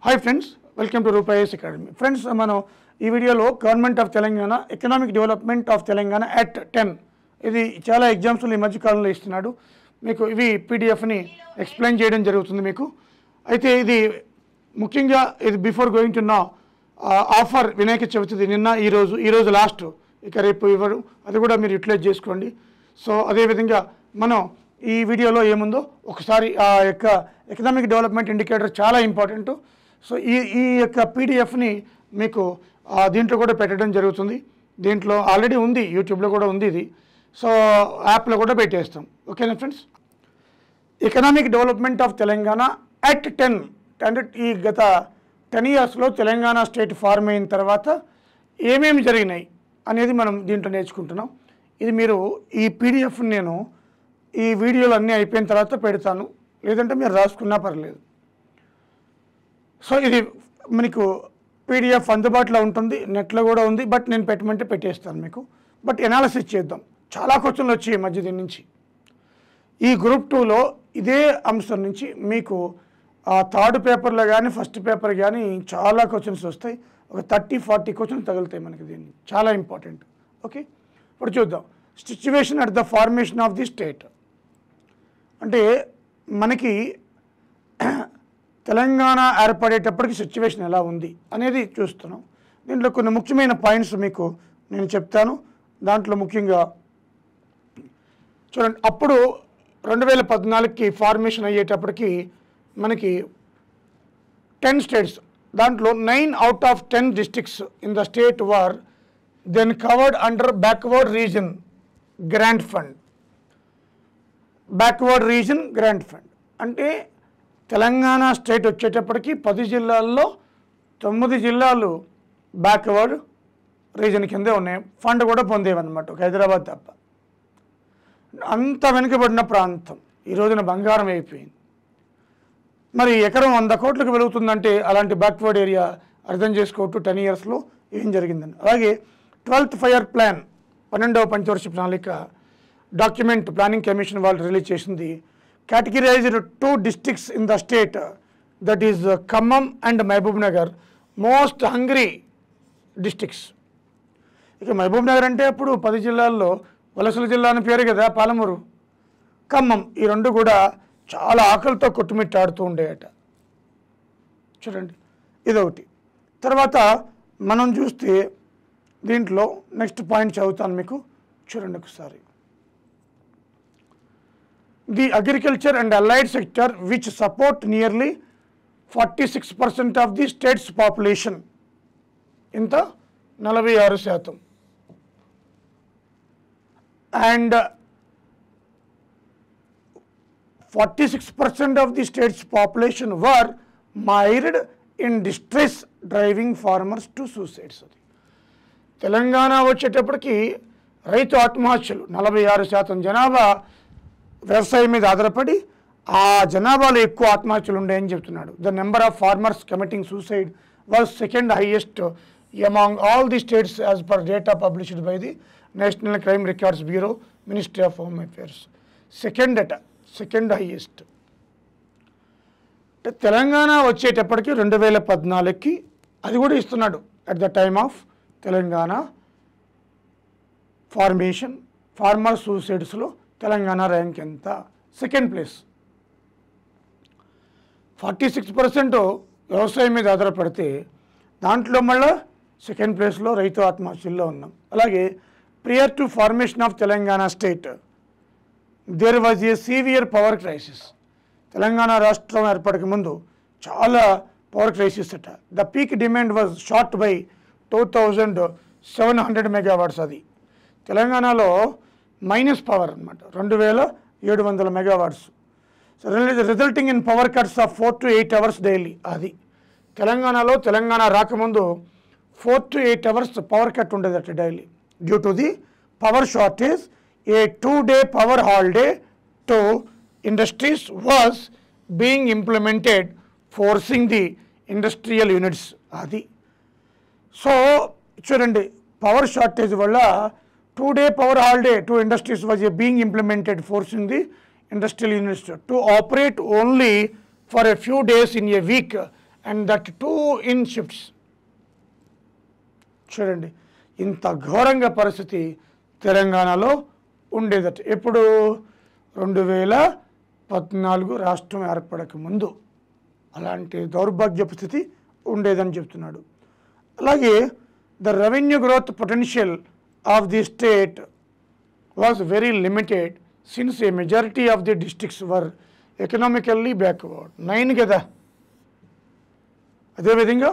Hi friends, welcome to RUPA Academy. Friends, మనం ఈ వీడియోలో government of Telangana economic development of Telangana at 10 ఇది చాలా ఎగ్జామ్స్లో ఈ మధ్య కాలంలో ఇస్తున్నాడు. మీకు ఇవి పీడిఎఫ్ని ఎక్స్ప్లెయిన్ చేయడం జరుగుతుంది మీకు. అయితే ఇది ముఖ్యంగా ఇది బిఫోర్ గోయింగ్ టు నా ఆఫర్ వినాయక చవితిది నిన్న ఈరోజు లాస్ట్, ఇక రేపు ఇవ్వరు, అది కూడా మీరు యూటిలైజ్ చేసుకోండి. సో అదేవిధంగా మనం ఈ వీడియోలో ఏముందో ఒకసారి ఆ యొక్క ఎకనామిక్ డెవలప్మెంట్ ఇండికేటర్ చాలా ఇంపార్టెంట్. సో ఈ యొక్క పీడిఎఫ్ని మీకు దీంట్లో కూడా పెట్టడం జరుగుతుంది. దీంట్లో ఆల్రెడీ ఉంది, యూట్యూబ్లో కూడా ఉంది ఇది. సో యాప్లో కూడా పెట్టేస్తాం. ఓకేనా friends? Economic development of Telangana at 10 అంటే ఈ గత 10 ఇయర్స్లో తెలంగాణ స్టేట్ ఫార్మ్ అయిన తర్వాత ఏమేమి జరిగినాయి అనేది మనం దీంట్లో నేర్చుకుంటున్నాం. ఇది మీరు ఈ పీడిఎఫ్ని నేను ఈ వీడియోలు అన్నీ అయిపోయిన తర్వాత పెడతాను, లేదంటే మీరు రాసుకున్నా పర్లేదు. సో ఇది మీకు పీడిఎఫ్ అందుబాటులో ఉంటుంది, నెట్లో కూడా ఉంది. బట్ నేను పెట్టమంటే పెట్టేస్తాను మీకు. బట్ ఎనాలిసిస్ చేద్దాం. చాలా క్వశ్చన్లు వచ్చాయి ఈ మధ్య దీని నుంచి. ఈ గ్రూప్ 2లో ఇదే అంశం నుంచి మీకు థర్డ్ పేపర్లో కానీ ఫస్ట్ పేపర్ కానీ చాలా క్వశ్చన్స్ వస్తాయి. ఒక 30-40 క్వశ్చన్స్ తగులుతాయి మనకి. దీన్ని చాలా ఇంపార్టెంట్. ఓకే, ఇప్పుడు చూద్దాం. Situation at the formation of the state అంటే మనకి తెలంగాణ ఏర్పడేటప్పటికి సిచ్యువేషన్ ఎలా ఉంది అనేది చూస్తున్నాం. దీంట్లో కొన్ని ముఖ్యమైన పాయింట్స్ మీకు నేను చెప్తాను. దాంట్లో ముఖ్యంగా చూడండి, అప్పుడు 2014కి ఫార్మేషన్ అయ్యేటప్పటికి మనకి 10 స్టేట్స్, దాంట్లో 9 out of 10 districts in the state were then covered under backward region grant fund. Backward reason grant fund అంటే తెలంగాణ స్టేట్ వచ్చేటప్పటికి 10 జిల్లాల్లో 9 జిల్లాలు బ్యాక్వర్డ్ రీజన్ కిందే ఉన్నాయి. ఫండ్ కూడా పొందేవన్నమాట, ఒక హైదరాబాద్ తప్ప. అంత వెనుకబడిన ప్రాంతం ఈ రోజున బంగారం అయిపోయింది. మరి ఎకరం 100 కోట్లకు వెలుగుతుందంటే అలాంటి బ్యాక్వర్డ్ ఏరియా అర్థం చేసుకోవట్టు 10 ఇయర్స్లో ఏం జరిగిందని. అలాగే 12th ఫైర్ ప్లాన్ 12వ పంచవర్ష ప్రణాళిక డాక్యుమెంట్ ప్లానింగ్ కమిషన్ వాళ్ళు రిలీజ్ చేసింది. Categorised 2 districts in the state, that is Khammam and Mahabubnagar most hungry districts. ఇక మహబూబ్ నగర్ అంటే అప్పుడు 10 జిల్లాల్లో వలసల జిల్లా అని పేరు కదా, పాలమూరు, ఖమ్మం, ఈ రెండు కూడా చాలా ఆకలితో కొట్టుమిట్టాడుతూ ఉండేయట. చూడండి, ఇదొకటి. తర్వాత మనం చూస్తే దీంట్లో నెక్స్ట్ పాయింట్ చదువుతాను మీకు, చూడండి ఒకసారి. The agriculture and allied sector which support nearly 46% of the state's population. ఇంత 46%. And 46% of the state's population were mired in distress, driving farmers to suicides. Telangana వచ్చేటప్పటికి రైతు ఆత్మహత్యలు 46% జనాభా వ్యవసాయం మీద ఆధారపడి ఆ జనాభాలో ఎక్కువ ఆత్మహత్యలు ఉన్నాయని చెప్తున్నాడు. The number of farmers committing suicide was second highest among all the states as per data published by the National Crime Records Bureau, Ministry of Home Affairs. Second highest. అంటే తెలంగాణ వచ్చేటప్పటికి 2014కి అది కూడా ఇస్తున్నాడు. At the time of Telangana formation farmer సూసైడ్స్లో Telangana rank ఎంత? Second place. 46% వ్యవసాయం మీద ఆధారపడితే దాంట్లో మళ్ళీ సెకండ్ ప్లేస్లో రైతు ఆత్మహత్యల్లో ఉన్నాం. అలాగే prior to formation of Telangana state there was a severe power crisis. Telangana రాష్ట్రం ఏర్పడక ముందు చాలా పవర్ క్రైసిస్ అట. The peak demand was short by 2700 megawatts. అది తెలంగాణలో మైనస్ పవర్ అనమాట, 2700 megawatts. So resulting in power cuts of 4 to 8 hours daily. అది తెలంగాణ రాకముందు 4 to 8 hours పవర్ కట్ ఉండేదట daily. Due to the power shortage a 2-day power holiday to industries was being implemented, forcing the industrial units. అది so చూడండి, power shortage వల్ల 2-day power holiday to industries was being implemented, forcing the industrial units to operate only for a few days in a week and that 2 in shifts. చూడండి ఇంత ఘోరంగా పరిస్థితి తెలంగాణలో ఉండేదట. ఎప్పుడు 2014 రాష్ట్రం ఏర్పడక ముందు అలాంటి దౌర్భాగ్యపు స్థితి ఉండేదని చెప్తున్నాడు. అలాగే the revenue growth potential of the state was very limited since a majority of the districts were economically backward. 9 కదా. అదేవిధంగా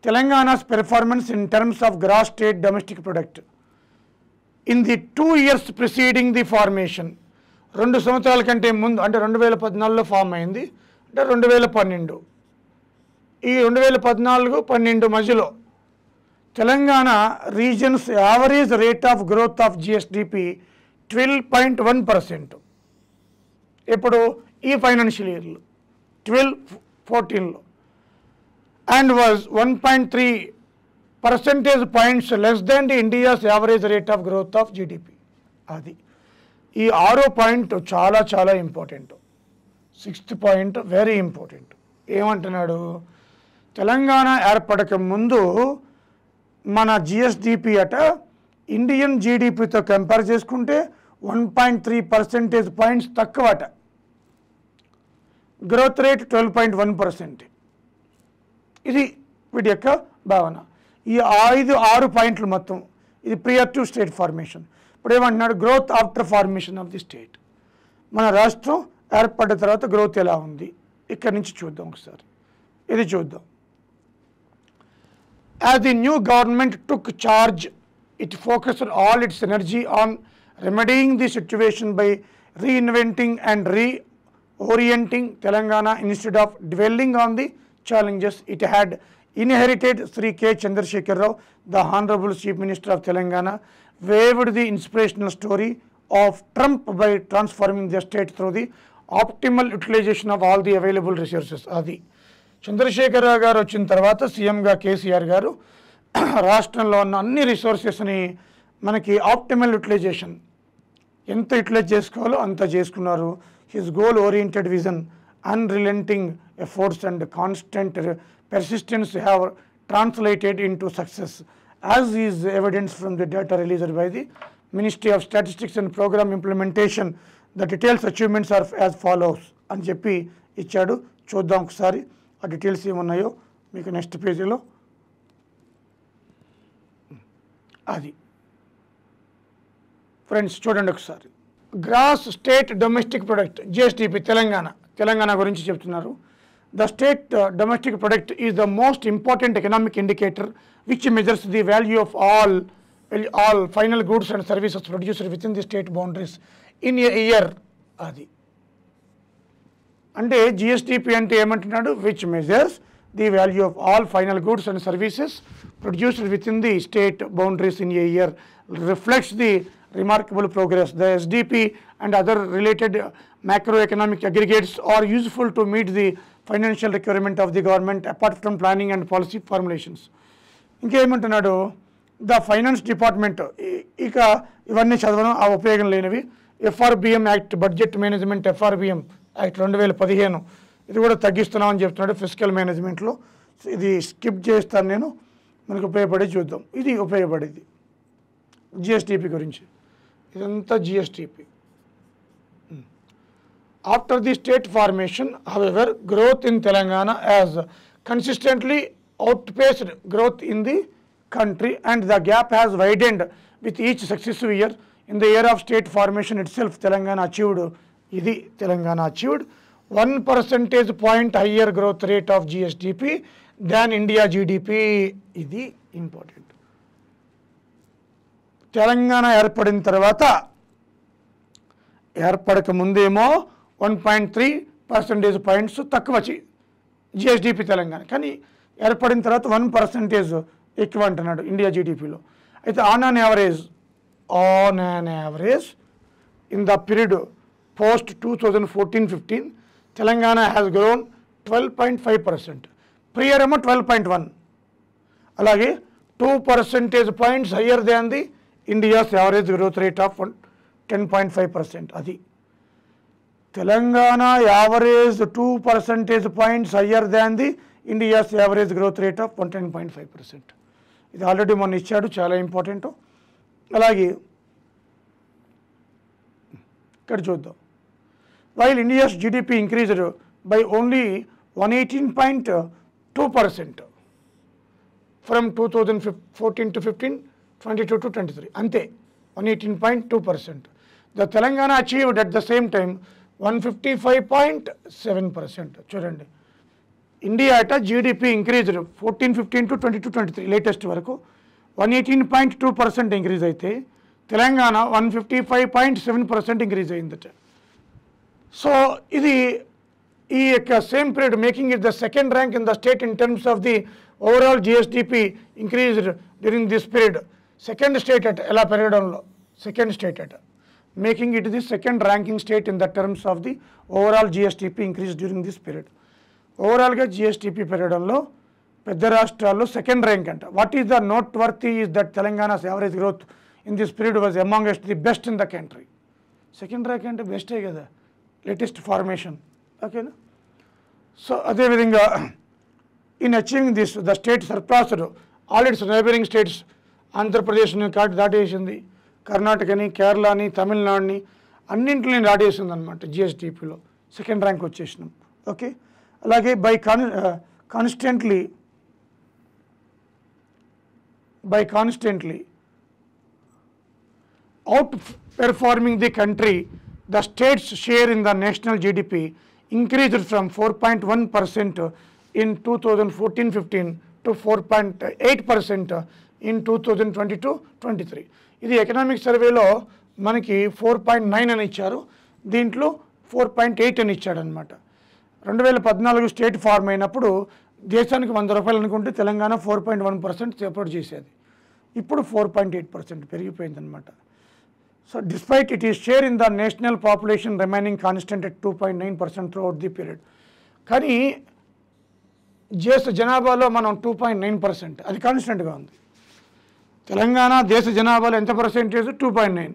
Telangana's performance in terms of gross state domestic product in the 2 years preceding the formation, 2 సంవత్సరాల కంటే ముందు అంటే 2014లో form అయింది, అంటే 2012. ఈ 2014-12 మధ్యలో Telangana reasons average rate of growth of GSDP 12.1%. ఇప్పుడు ఈ ఫైనాన్షియల్ ఇయర్లో 12-14లో and was 1.3 percentage points less than the India's average rate of growth of GDP. అది ఈ 6వ పాయింట్ చాలా చాలా important. 6th point very important. ఏమంటున్నాడు, తెలంగాణ ఏర్పడక ముందు మన జిఎస్డిపి అట ఇండియన్ జీడిపితో కంపేర్ చేసుకుంటే 1.3 percentage points తక్కువ అట. Growth rate 12.1%. ఇది వీటి యొక్క భావన. ఈ 6 పాయింట్లు మొత్తం ఇది ప్రియర్ టు స్టేట్ ఫార్మేషన్. ఇప్పుడు ఏమంటున్నాడు, growth after formation of the state. మన రాష్ట్రం ఏర్పడిన తర్వాత గ్రోత్ ఎలా ఉంది ఇక్కడ నుంచి చూద్దాం ఒకసారి. ఇది చూద్దాం. As the new government took charge it focused all its energy on remedying the situation by reinventing and reorienting Telangana instead of dwelling on the challenges it had inherited. Sri K. Chandrasekhar Rao, the Honorable Chief Minister of Telangana, waved the inspirational story of Trump by transforming the state through the optimal utilization of all the available resources. అది చంద్రశేఖర్ రావు గారు వచ్చిన తర్వాత సీఎంగా కేసీఆర్ గారు రాష్ట్రంలో ఉన్న అన్ని రిసోర్సెస్ని మనకి ఆప్టిమల్ యుటిలైజేషన్ ఎంత యూటిలైజ్ చేసుకోవాలో అంత చేసుకున్నారు. His goal oriented vision, unrelenting efforts and constant persistence have translated into success, as is evidence from the data released by the Ministry of Statistics and Program Implementation. The details achievements are as follows అని చెప్పి ఇచ్చాడు. చూద్దాం ఒకసారి ఆ details ఏమున్నాయో మీకు next పేజీలో. అది ఫ్రెండ్స్ చూడండి ఒకసారి. Gross state domestic product GSDP Telangana గురించి చెప్తున్నారు. The state domestic product is the most important economic indicator which measures the value of all final goods and services produced within the state boundaries in a year. అది అంటే GSDP అంటే ఏమంటున్నాడు, which measures the value of all final goods and services produced within the state boundaries in a year, reflects the remarkable progress. The SDP and other related macroeconomic aggregates are useful to meet the financial requirement of the government apart from planning and policy formulations. Inkemantunadu, the finance department ika ivanni chadavanu aa upayogam lenvi. FRBM Act, Budget Management FRBM Act 2015 ఇది కూడా తగ్గిస్తున్నామని చెప్తున్నాడు physical మేనేజ్మెంట్లో. ఇది skip చేస్తాను నేను, మనకు ఉపయోగపడే చూద్దాం. ఇది ఉపయోగపడేది జిఎస్టిపి గురించి, ఇదంతా GSTP. After the state formation, however, growth in Telangana as consistently outpaced growth in the country and the gap has widened with each successive year. In the year of state formation itself, Telangana achieved 1 percentage point higher growth rate of GSDP than India GDP. Idi important. Telangana ఏర్పడిన తర్వాత ఏర్పడక ముందేమో 1.3 percentage points తక్కువ GSDP Telangana, కానీ ఏర్పడిన తర్వాత 1% ఎక్కువ అంటున్నాడు India జీడిపిలో. అయితే on an average in the period post 2014-15 Telangana has grown 12.5%, prior ఏమో 12.1, అలాగే 2 percentage points higher than the India's average growth rate of 10.5%. అది Telangana average 2 percentage points higher than the India's average growth rate of 10.5%. ఇది already మొన్న ఇచ్చాడు, చాలా important. అలాగే ఇక్కడ చూద్దాం. While India's GDP increased by only 118.2% from 2014 to 15, 22 to 23, అంతే 118.2%. The Telangana achieved at the same time 155.7%. చూడండి, ఇండియా అట జీడిపి ఇంక్రీజ్డ్ 14, 15 to 22, 23 లేటెస్ట్ వరకు 118.2% ఇంక్రీజ్ అయితే తెలంగాణ 155.7% ఇంక్రీజ్ అయిందట. సో ఇది ఈ యొక్క same period making it the second rank in the state in terms of the overall GSDP increased during this period. Second state అట ఎలా పెరగడంలో, సెకండ్ స్టేట్ అట, making it the second ranking state in the terms of the overall GSDP increase during this period. ఓవరాల్గా GSDP పెరగడంలో పెద్ద రాష్ట్రాల్లో second rank అంట. What is the note worthy is that Telangana's average growth in this period was amongst the best in the country. Second rank అంటే బెస్టే కదా, latest formation. ఓకేనా? So అదేవిధంగా in achieving this the state surpassed all it's neighbouring states. ఆంధ్రప్రదేశ్ని దాటేసింది, కర్ణాటకని, కేరళని, తమిళనాడుని అన్నింటిని దాటేసింది అనమాట జిఎస్డిపిలో. Second rank వచ్చేసినాం. Okay, అలాగే by constantly out performing the country, the state's share in the national GDP increased from 4.1% in 2014-15 to 4.8% in 2022-23. ఇది economic సర్వేలో మనకి 4.9 అని ఇచ్చారు, దీంట్లో 4.8 అని ఇచ్చాడు అనమాట. 2014 స్టేట్ ఫార్మ్ అయినప్పుడు దేశానికి 100 రూపాయలు అనుకుంటే తెలంగాణ 4.1% సపోర్ట్ చేసేది. ఇప్పుడు 4.8% పెరిగిపోయిందనమాట. So despite it is share in the national population remaining constant at 2.9% throughout the period. కానీ దేశ జనాభాలో మనం 2.9%, అది కాన్స్టెంట్గా ఉంది. తెలంగాణ దేశ జనాభాలో ఎంత పర్సెంటేజ్? 2.9.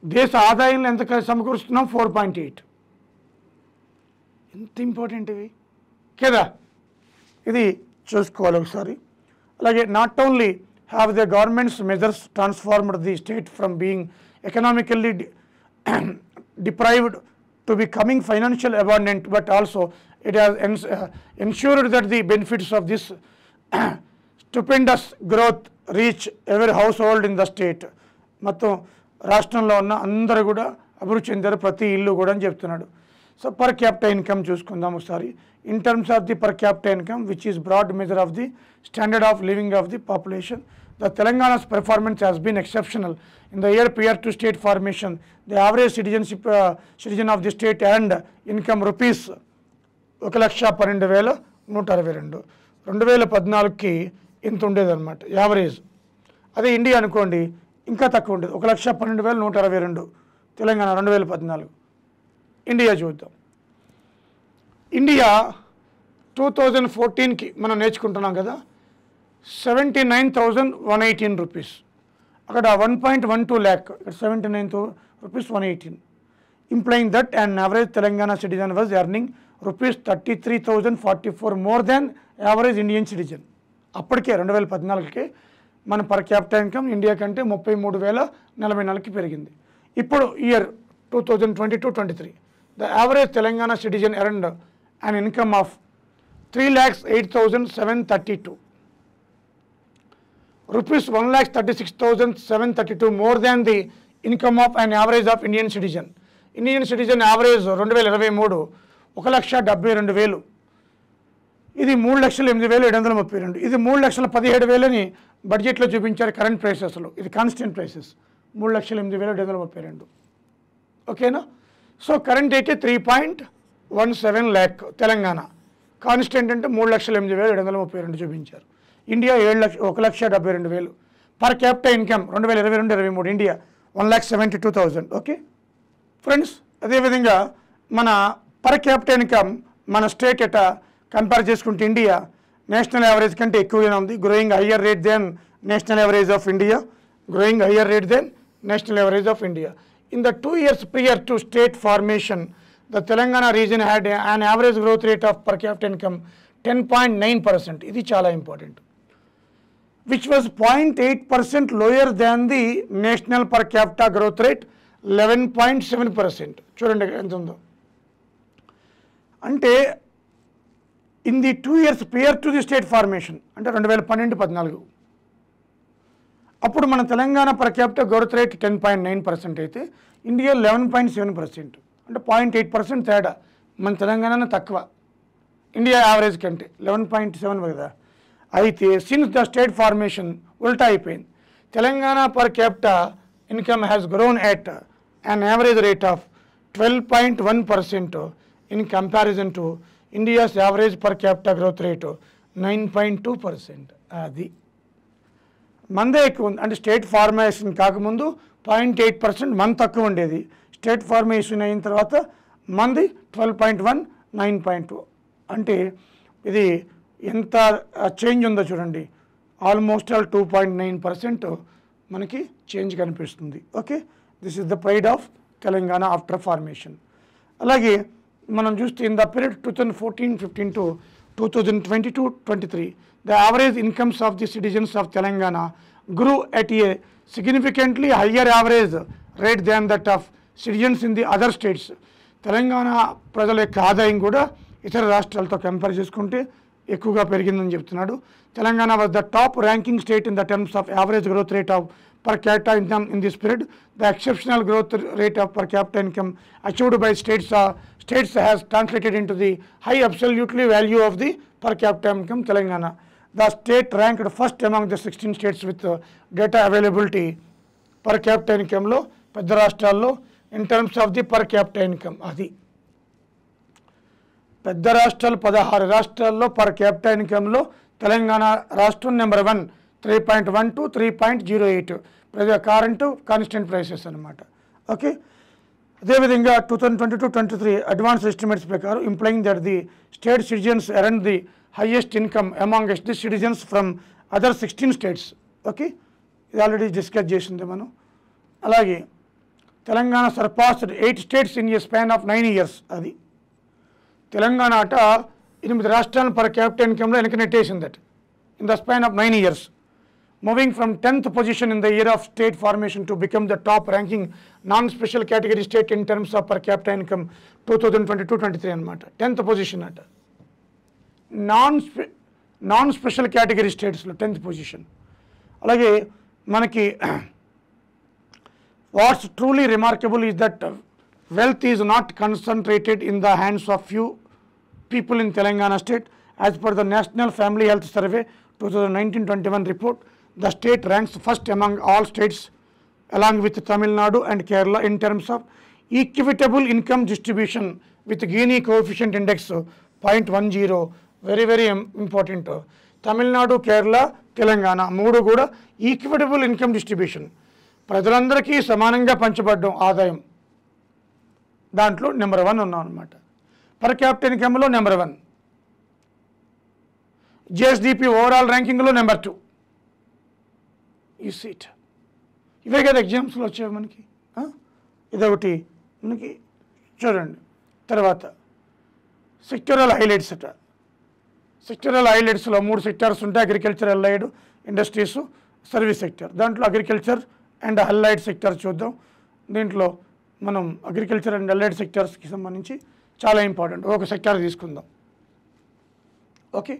దేశ ఆదాయంలో ఎంత సమకూరుస్తున్నాం? 4.8. ఎంత ఇంపార్టెంట్ ఇవి కదా, ఇది చూసుకోవాలి ఒకసారి. అలాగే not only have the governments measures transformed the state from being economically deprived to becoming financially abundant, but also it has ensured that the benefits of this stupendous growth reach every household in the state. మొత్తం రాష్ట్రంలో ఉన్న అందరూ కూడా అభివృద్ధి చెందారు, ప్రతి ఇల్లు కూడా అని చెప్తున్నాడు. సో పర్ క్యాపిటా ఇన్కమ్ చూసుకుందాం ఒకసారి. In terms of the per capita income which is broad measure of the standard of living of the population, the Telangana's performance has been exceptional. In the year prior to state formation, the average citizen of the state earned income rupees 1,12,162. 2014కి ఇంత ఉండేది అనమాట average. అదే India అనుకోండి ఇంకా తక్కువ ఉండేది, 1,12,162 Telangana 2014. India చూద్దాం. India 2014కి మనం నేర్చుకుంటున్నాం కదా, 79,118 రూపీస్. అక్కడ 1.12 lakh, 79 rupees 118, implying that an average Telangana citizen was earning rupees 33,044 more than average Indian citizen. అప్పటికే 2014కి మన పర్ క్యాపిటల్ ఇన్కమ్ ఇండియా కంటే 33,044కి పెరిగింది. ఇప్పుడు year 2022-23 the average Telangana citizen earned an income of 3,08,732. Rupees 1,36,732 more than the income of an average of Indian citizen. Indian citizen average 2023 1,72,000. ఇది 3,08,732. ఇది 3,17,000 బడ్జెట్లో చూపించారు current ప్రైసెస్లో, ఇది కాన్స్టెంట్ ప్రైసెస్ 3,08,732. ఓకేనా? సో కరెంట్ అయితే 3.17 lakh తెలంగాణ, కాన్స్టెంట్ అంటే 3,08,732 చూపించారు. India 1,72,000 per capita income 2022-23 India 1,72,000. Okay friends, అదేవిధంగా మన పర్ క్యాపిటల్ ఇన్కమ్ మన స్టేట్ ఎట కంపేర్ చేసుకుంటే ఇండియా నేషనల్ యావరేజ్ కంటే ఎక్కువగానే ఉంది. Growing higher rate than national average of India, growing higher rate than national average of India. In the 2 years prior to state formation, the Telangana region had an average growth rate of per capita income 10.9%. ఇది చాలా important. Which was 0.8% lower than the national per capita growth rate 11.7%. చూడండి ఎంత ఉందో. అంటే in the 2 years prior to the state formation, అంటే 2012-14 అప్పుడు మన Telangana per capital growth rate 10.9% అయితే ఇండియా 11.7%, అంటే 0.8% తేడా. మన తెలంగాణ తక్కువ ఇండియా యావరేజ్ కంటే, 11.7 కదా. అయితే సిన్స్ ద స్టేట్ ఫార్మేషన్ ఉల్టా అయిపోయింది. Telangana per capita income has grown at an average rate of 12.1% in comparison to India's average per capita growth rate 9.2%. అది మందే ఎక్కువ ఉంది. అంటే స్టేట్ ఫార్మేషన్ కాకముందు 0.8% మన తక్కువ ఉండేది. స్టేట్ ఫార్మేషన్ అయిన తర్వాత మంది 12.1, 9.2. అంటే ఇది ఎంత చేంజ్ ఉందో చూడండి. ఆల్మోస్ట్ ఆల్ 2.9% మనకి చేంజ్ కనిపిస్తుంది. Okay, this is the pride of Telangana after formation. అలాగే మనం చూస్తే in the period 2014-15 to 2022-23 the average incomes of the citizens of Telangana grew at a significantly higher average rate than that of citizens in the other states. Telangana ప్రజల యొక్క ఆదాయం కూడా ఇతర రాష్ట్రాలతో compare చేసుకుంటే ఎక్కువగా పెరిగిందని చెప్తున్నాడు. Telangana was the top ranking state in the terms of average growth rate of per capita income in this period. The exceptional growth rate of per capita income achieved by states has translated into the high absolutely value of the per capita income Telangana. The state ranked first among the 16 states with data availability per capita income lo pedda rashtrallo in terms of the per capita income. Adi pedda rashtralu 16 rashtrallo per capita income lo Telangana rashtra number 1 3.1 to 3.08 current constant prices అనమాట. Okay, అదేవిధంగా 2022-23 advance estimates ప్రకారం implying that the state citizens earn the highest income amongst the citizens from other 16 states. Okay, ఇది already discuss చేసింది మనం. అలాగే Telangana surpassed 8 states in a span of 9 years. అది తెలంగాణ అట 8 రాష్ట్రాలను పర్ క్యాపిటల్ ఇన్కమ్లో వెనక నెట్టేసింది that in the span of 9 years. Moving from 10th position in the year of state formation to become the top ranking non-special category state in terms of per capita income 2022-23 అనమాట. 10th position అట non special category స్టేట్స్లో 10th position. అలాగే మనకి what's truly remarkable is that wealth is not concentrated in the hands of few people in Telangana state. As per the national family health survey 2019-21 report, the state ranks first among all states along with Tamil Nadu and Kerala in terms of equitable income distribution with Gini coefficient index 0.10. Very very important. Tamil Nadu, Kerala, Telangana మూడు కూడా equitable income distribution, ప్రజలందరికీ సమానంగా పంచబడ్డం ఆదాయం, దాంట్లో number 1 ఉన్నాం అనమాట. Per capital ఇన్కమ్లో number 1, GSDP overall ర్యాంకింగ్లో నెంబర్ 2. ఈ సీట్ ఇవే కదా ఎగ్జామ్స్లో వచ్చేవి మనకి. ఇదొకటి మనకి చూడండి. తర్వాత సెక్టరల్ హైలైట్స్ అట. సెక్టరల్ హైలైట్స్లో 3 సెక్టార్స్ ఉంటాయి: agriculture, allied, industries, service sector. దాంట్లో అగ్రికల్చర్ అండ్ అలైడ్ సెక్టర్ చూద్దాం. దీంట్లో మనం అగ్రికల్చర్ అండ్ అలైడ్ సెక్టర్స్కి సంబంధించి చాలా ఇంపార్టెంట్ ఒక సెక్టార్ తీసుకుందాం. ఓకే,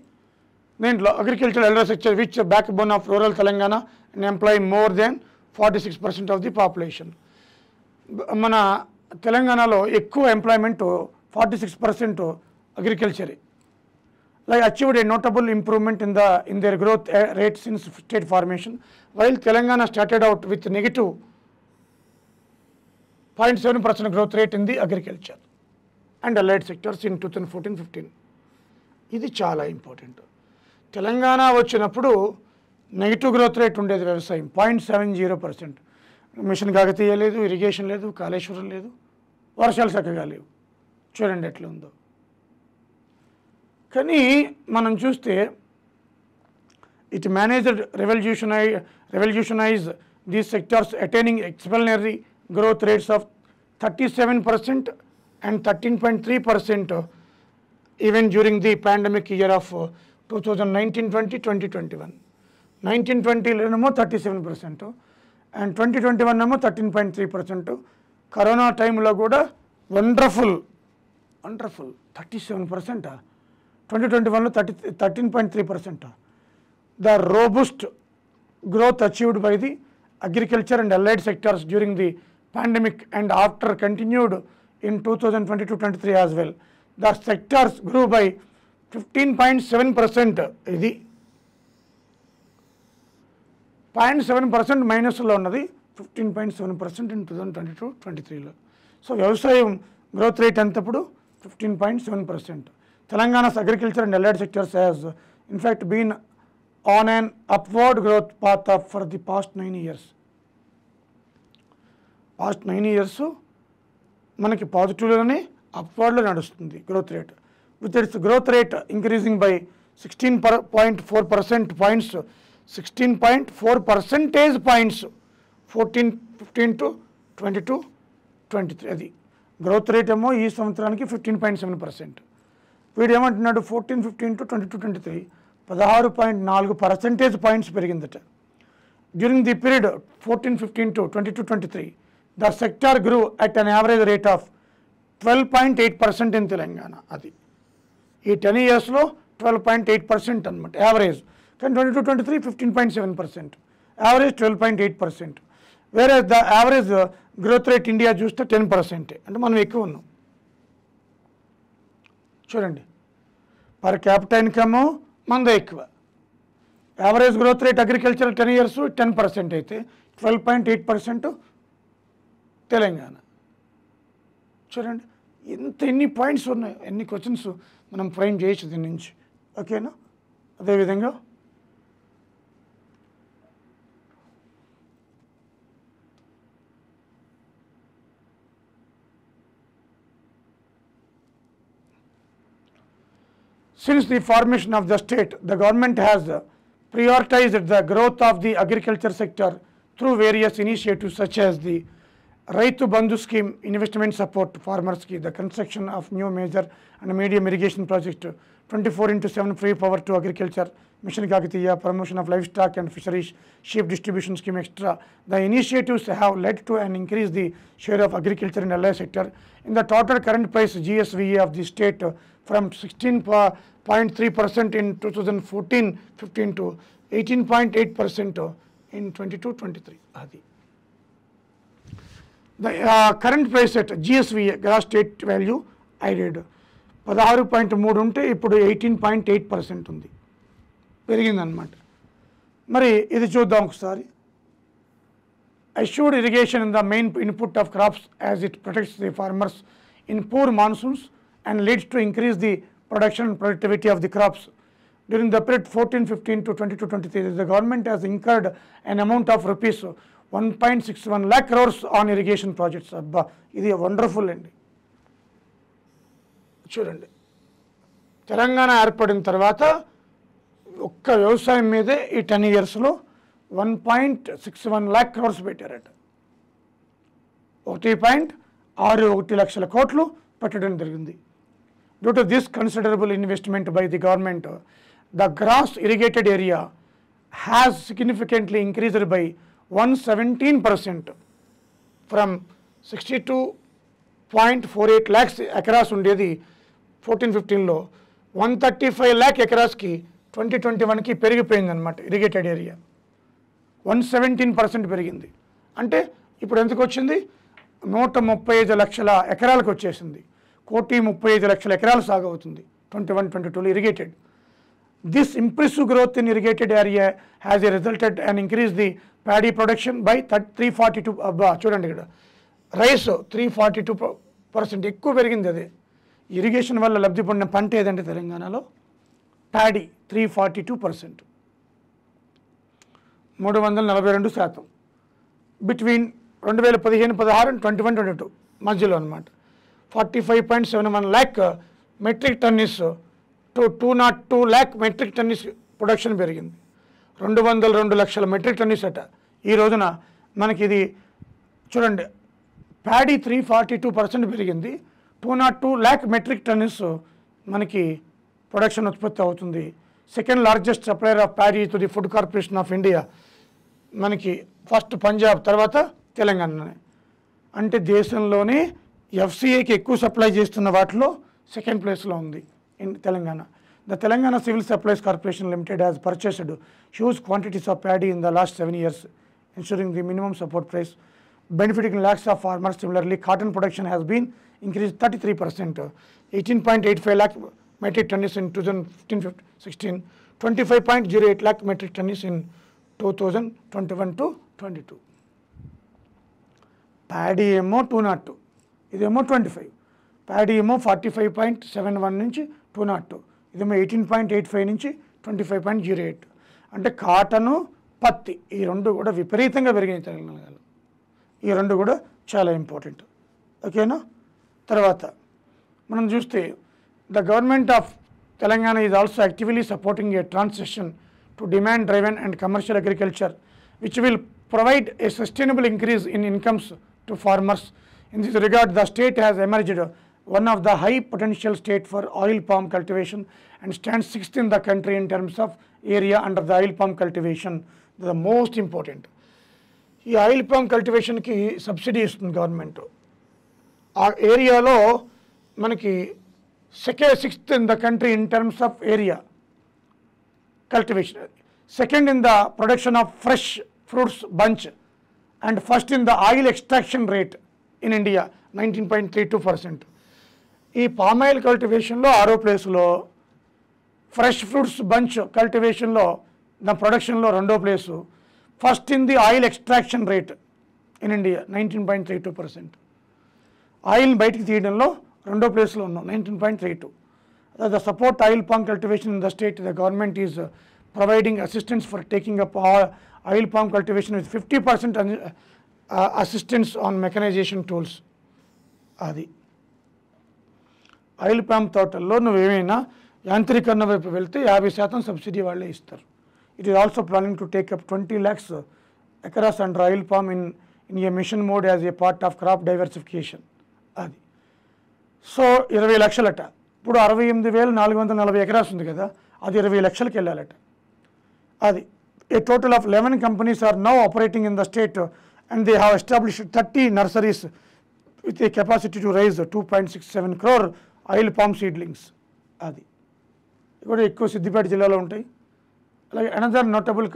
దీంట్లో agriculture elder sector which backbone of rural Telangana and employ more than 46% of the population. మన తెలంగాణలో ఎక్కువ ఎంప్లాయ్మెంట్ 46% అగ్రికల్చరే. Like achieved a notable improvement in their growth rate since state formation, while Telangana started out with negative 0.7% growth rate in the agriculture and allied sectors in 2014-15. ఇది చాలా important. Telangana వచ్చినప్పుడు negative growth rate ఉండేది వ్యవసాయం 0.70%. Machine Kakatiya లేదు, irrigation లేదు, కాళేశ్వరం లేదు, వర్షాలు చక్కగా లేవు. చూడండి ఎట్లా ఉందో. కానీ మనం చూస్తే it managed revolutionise these sectors attaining exemplary growth rates of 37% and 13.3% even during the pandemic year of 2019-20, 2021. 1920 37% and 2021 13.3%. Corona టైంలో కూడా wonderful 37%. 2021లో 13.3%. The robust growth achieved by the agriculture and allied sectors during the pandemic and after continued in 2022-23 as well. The sectors grew by 15.7%. ఇది 0.7% మైనస్లో ఉన్నది, 15.7% in 2022-23లో. So వ్యవసాయం growth rate ఎంతప్పుడు 15.7%. Telangana's agriculture and allied sectors has in fact been on an upward growth path for the past 9 years. Past 9 years మనకి పాజిటివ్లోనే అప్వర్డ్లో నడుస్తుంది growth rate, with its growth rate increasing by 16.4% points, 16.4 percentage points 14-15 to 22-23. అది growth rate ఏమో ఈ సంవత్సరానికి 15.7%. వీడు ఏమంటున్నాడు 14-15 to 22-23 16.4 percentage points పెరిగిందట. During the period 14-15 to 22-23 the sector grew at an average rate of 12.8% in Telangana. అది ఈ 10 yearsలో 12.8% అనమాట యావరేజ్. కానీ 22-23 15.7%, యావరేజ్ 12.8%. వేరే the average growth rate India చూస్తే 10%. అంటే మనం ఎక్కువ ఉన్నాం. చూడండి, పర్ క్యాపిటల్ ఇన్కమ్ మనదే ఎక్కువ. Average growth rate agriculture 10 years 10% అయితే 12.8% తెలంగాణ. చూడండి ఎన్ని పాయింట్స్ ఉన్నాయి, ఎన్ని క్వశ్చన్స్ మనం ఫ్రేమ్ చేయొచ్చు దీని నుంచి. ఓకేనా? అదేవిధంగా since the formation of the state, the government has prioritized the growth of the agriculture sector through various initiatives such as the Raitu Bandhu scheme, investment support farmers ki, the construction of new major and medium irrigation project, 24/7 free power to agriculture, Mission Kakatiya, promotion of livestock and fisheries, sheep distribution scheme, etc. The initiatives have led to an increase the share of agriculture in allied sector in the total current price GSVA of the state from 16.3% in 2014-15 to 18.8% in 22-23. Adi. The current price at GSVA, gross state value, added 16.3 ఉంటే ఇప్పుడు 18.8% ఉంది, పెరిగిందన్నమాట. మరి ఇది చూద్దాం ఒకసారి. Assured irrigation in the main input of crops as it protects the farmers in poor monsoons and leads to increase the production and productivity of the crops. During the period 14-15 to 22-23, the government has incurred an amount of rupees 1.61 lakh crores on irrigation projects. అబ్బా, ఇది wonderful అండి. చూడండి, తెలంగాణ ఏర్పడిన తర్వాత ఒక్క వ్యవసాయం మీదే ఈ 10 yearsలో 1.61 lakh crores పెట్టారట. 1.61 లక్షల కోట్లు పెట్టడం జరిగింది. Due to this considerable investment by the government, the gross irrigated area has significantly increased by 117% from 62.48 lakhs acres ఉండేది 14-15లో 135 lakh acresకి 2021కి పెరిగిపోయిందన్నమాట. ఇరిగేటెడ్ ఏరియా 117% పెరిగింది. అంటే ఇప్పుడు ఎంతకు వచ్చింది? 135 లక్షల ఎకరాలకు వచ్చేసింది. 135 లక్షల ఎకరాలు సాగు అవుతుంది 21-22లో irrigated. This impressive growth in irrigated area has resulted and increased the paddy production by 342. చూడండి ఇక్కడ రైస్ 342% ఎక్కువ పెరిగింది. అదే ఇరిగేషన్ వల్ల లబ్ధి పొందిన పంట ఏదంటే తెలంగాణలో ప్యాడీ 342%, 342% బిట్వీన్ 2015-16 and 21-22 మధ్యలో అనమాట. 45.71 lakh metric tonnes to 202 lakh metric tonnes production పెరిగింది. 202 లక్షల మెట్రిక్ టన్నిస్ అట. ఈ రోజున మనకి ఇది చూడండి, ప్యాడీ 342% పెరిగింది, 202 lakh మెట్రిక్ టన్నిస్ మనకి ప్రొడక్షన్ ఉత్పత్తి అవుతుంది. Second largest supplier of paddy to the food corporation of India మనకి ఫస్ట్ పంజాబ్, తర్వాత తెలంగాణనే. అంటే దేశంలోనే ఎఫ్సిఐకి ఎక్కువ సప్లై చేస్తున్న వాటిలో సెకండ్ ప్లేస్లో ఉంది in Telangana. The Telangana Civil Supplies Corporation Limited has purchased huge quantities of paddy in the last 7 years, ensuring the minimum support price, benefiting lakhs of farmers. Similarly, cotton production has been increased 33%, 18.85 lakh metric tons in 2015-16, 25.08 lakh metric tons in 2021-22. Paddy ఏమో 202, ఇదేమో 25. Paddy ఏమో 45.71 నుంచి 202, ఇదేమో 18.85 నుంచి 25.08. అంటే cotton, పత్తి ఈ రెండు కూడా విపరీతంగా పెరిగినాయి తెలంగాణలో. ఈ రెండు కూడా చాలా ఇంపార్టెంట్. ఓకేనా. తర్వాత మనం చూస్తే the government of Telangana is also actively supporting A transition to demand driven and commercial agriculture which will provide a sustainable increase in incomes to farmers. In this regard, the state has emerged one of the high potential state for oil palm cultivation and stands sixth in the country in terms of area under the oil palm cultivation. The most important. ఈ oil palm కల్టివేషన్కి subsidy ఇస్తుంది government. ఆ ఏరియాలో మనకి sixth in the country in terms of area cultivation, second in the production of fresh fruits bunch and first in the oil extraction rate in India 19.32%. ఈ palm oil కల్టివేషన్లో 6వ ప్లేస్లో, fresh fruits bunch కల్టివేషన్లో the ప్రొడక్షన్లో 2వ place, first in the oil extraction rate in India 19.32%. ఆయిల్ని బయటికి తీయడంలో 2వ ప్లేస్లో ఉన్నాం 19.32. The support oil palm cultivation in the state, the government is providing assistance for taking up oil palm cultivation with 50% assistance on mechanisation tools. అది oil palm తోటల్లో నువ్వేమైనా యాంత్రీకరణ వైపు వెళ్తే 50% సబ్సిడీ వాళ్ళే ఇస్తారు. It is also planning to take up 20 lakhs acres under oil palm in a mission mode as a part of crop diversification. అది so 20 లక్షలట. ఇప్పుడు 68,440 ఎకరాస్ ఉంది కదా, అది 20 లక్షలకి వెళ్ళాలట. అది a total of 11 companies are now operating in the state and they have established 30 nurseries with a capacity to raise 2.67 crore oil palm seedlings. అది కూడా ఎక్కువ సిద్దిపేట జిల్లాలో ఉంటాయి. అలాగే another notable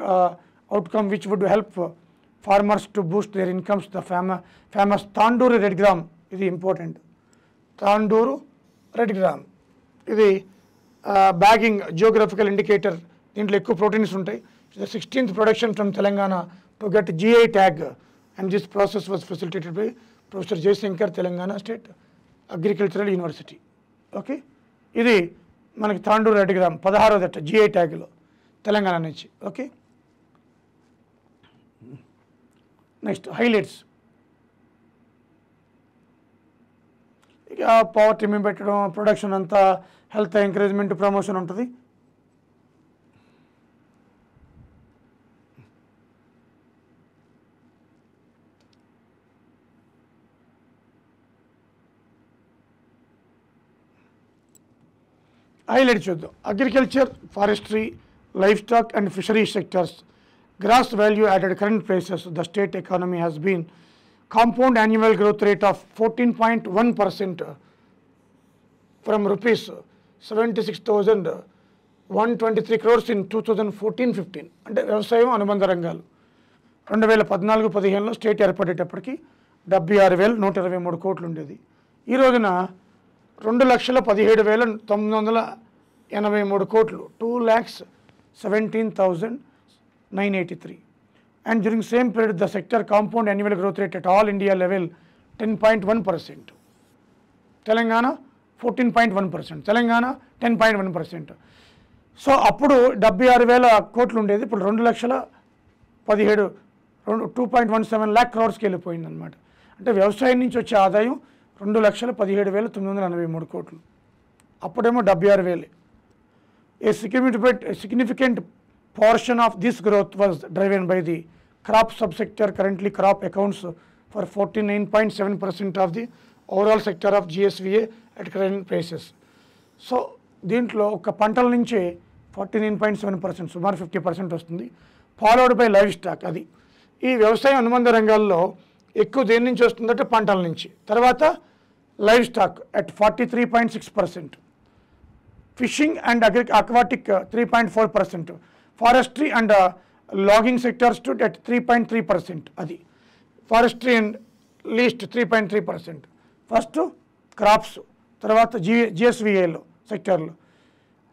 outcome which would help farmers to boost their incomes the famous Tandur red gram. ఇది important. Tandur red gram ఇది bagging geographical indicator. దీంట్లో ఎక్కువ ప్రోటీన్స్ ఉంటాయి. The 16th production from Telangana to get GI tag. And this process was facilitated by Professor Jaishankar, Telangana State Agricultural University. Okay, ఇది మనకి Tandur red gram 16వ దట్ట GI ట్యాగ్లో తెలంగాణ నుంచి. Okay, next highlights. ఇక పవర్టీ మేము పెట్టడం, ప్రొడక్షన్ అంతా, హెల్త్ ఎంకరేజ్మెంట్, ప్రమోషన్ ఉంటుంది. హైలైట్ చూద్దాం. Agriculture, forestry, livestock and fishery sectors gross value added current prices. The state economy has been compound annual growth rate of 14.1% from rupees 76,123 crores in 2014-15. అంటే వ్యవసాయం అనుబంధ రంగాలు 2014-15లో state ఏర్పడేటప్పటికి 76,123 కోట్లు ఉండేది. ఈ రోజున 2,17,983 కోట్లు, 2,17,983. And during same period, the sector compound annual growth rate at all India level 10.1%. Telangana 14.1%. Telangana 10.1%. So అప్పుడు 76,000 కోట్లు ఉండేది, ఇప్పుడు 2,17,2.17 lakh crores వెళ్ళిపోయింది అనమాట. అంటే వ్యవసాయం నుంచి వచ్చే ఆదాయం 2,17,983 కోట్లు, అప్పుడేమో 76,000. A significant portion of this growth was driven by the crop subsector. Currently, crop accounts for 49.7% of the overall sector of GSVA at current prices. So దీంట్లో ఒక పంటల నుంచే 49.7%, సుమారు 50% వస్తుంది. Followed by live stock. అది ఈ వ్యవసాయ అనుబంధ రంగాల్లో ఎక్కువ దేని నుంచి వస్తుందంటే పంటల నుంచి. తర్వాత livestock at 43.6%, fishing and aquatic 3.4%, forestry and logging sector stood at 3.3%. అది forestry and least 3.3%. First crops, తర్వాత జిఎస్విఏలో సెక్టర్లో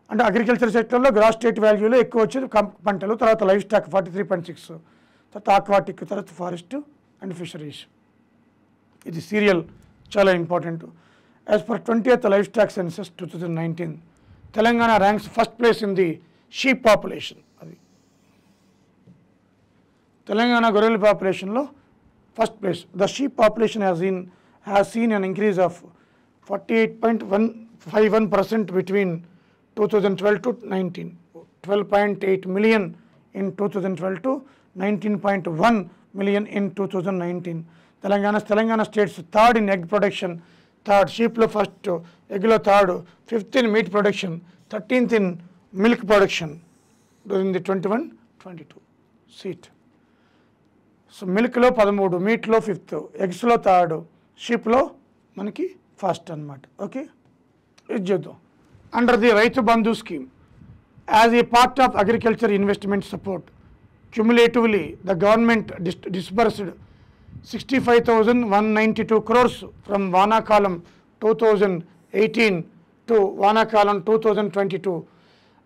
అంటే అగ్రికల్చర్ సెక్టర్లో గ్రాస్ స్టేట్ వాల్యూలో ఎక్కువ వచ్చేది పంటలు, తర్వాత లైవ్ స్టాక్ 43.6, తర్వాత ఆక్వాటిక్, తర్వాత ఫారెస్ట్ అండ్ ఫిషరీస్. ఇది సీరియల్ చాలా important. As per 20th livestock census 2019, Telangana ranks first place in the sheep population. అది తెలంగాణ గొర్రెల పాపులేషన్లో first place. The sheep population has seen an increase of 48.151% between 2012 to 19, 12.8 million in 2012 to 19.1 million in 2019. Telangana states third in egg production, third sheep lo first, egg lo third, fifth in meat production, 13th in milk production during the 21-22 seat. So మిల్క్లో 13, మీట్లో 5th, ఎగ్స్లో 3rd, షీప్లో మనకి first అనమాట. Okay, ఇది చూద్దాం. Under the Rythu Bandhu scheme, as a part of agriculture investment support, cumulatively the government disbursed 65,192 crores from వానాకాలం 2018 to వానాకాలం 2022.